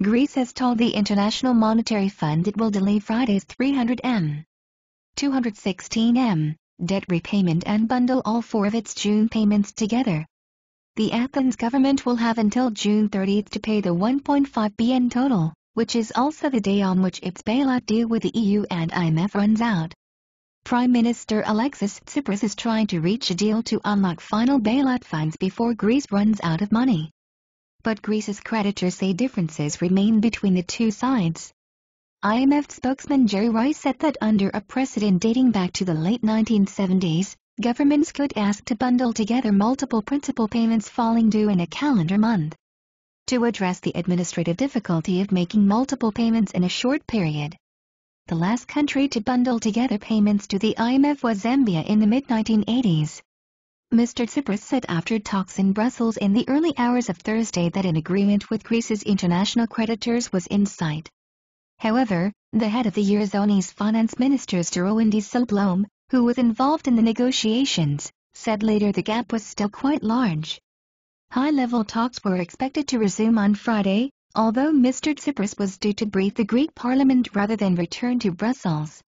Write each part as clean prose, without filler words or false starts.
Greece has told the International Monetary Fund it will delay Friday's 300m, 216m debt repayment and bundle all four of its June payments together. The Athens government will have until June 30th to pay the 1.5 billion total, which is also the day on which its bailout deal with the EU and IMF runs out. Prime Minister Alexis Tsipras is trying to reach a deal to unlock final bailout funds before Greece runs out of money. But Greece's creditors say differences remain between the two sides. IMF spokesman Gerry Rice said that under a precedent dating back to the late 1970s, governments could ask to bundle together multiple principal payments falling due in a calendar month. To address the administrative difficulty of making multiple payments in a short period. The last country to bundle together payments to the IMF was Zambia in the mid-1980s. Mr. Tsipras said after talks in Brussels in the early hours of Thursday that an agreement with Greece's international creditors was in sight. However, the head of the Eurozone's finance ministers Gerry Rice, who was involved in the negotiations, said later the gap was still quite large. High-level talks were expected to resume on Friday, although Mr. Tsipras was due to brief the Greek parliament rather than return to Brussels.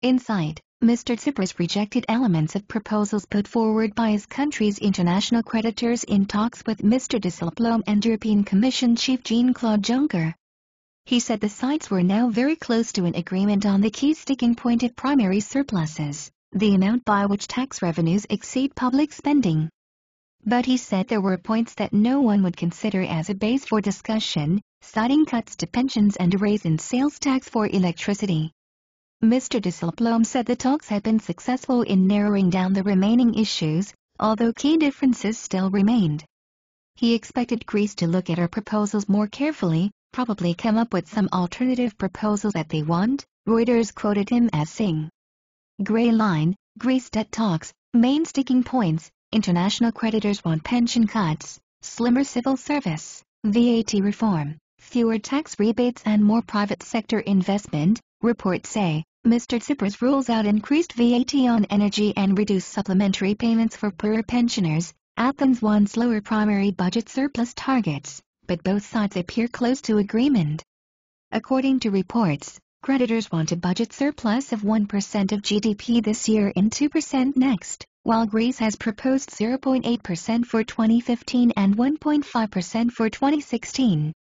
Inside, Mr. Tsipras rejected elements of proposals put forward by his country's international creditors in talks with Mr. Dijsselbloem and European Commission Chief Jean-Claude Juncker. He said the sides were now very close to an agreement on the key sticking point of primary surpluses, the amount by which tax revenues exceed public spending. But he said there were points that no one would consider as a base for discussion, citing cuts to pensions and a raise in sales tax for electricity. Mr. Dijsselbloem said the talks had been successful in narrowing down the remaining issues, although key differences still remained. He expected Greece to look at her proposals more carefully, probably come up with some alternative proposals that they want, Reuters quoted him as saying. Grey line, Greece debt talks, main sticking points, international creditors want pension cuts, slimmer civil service, VAT reform, fewer tax rebates and more private sector investment, reports say. Mr. Tsipras rules out increased VAT on energy and reduced supplementary payments for poorer pensioners. Athens wants lower primary budget surplus targets, but both sides appear close to agreement. According to reports, creditors want a budget surplus of 1% of GDP this year and 2% next, while Greece has proposed 0.8% for 2015 and 1.5% for 2016.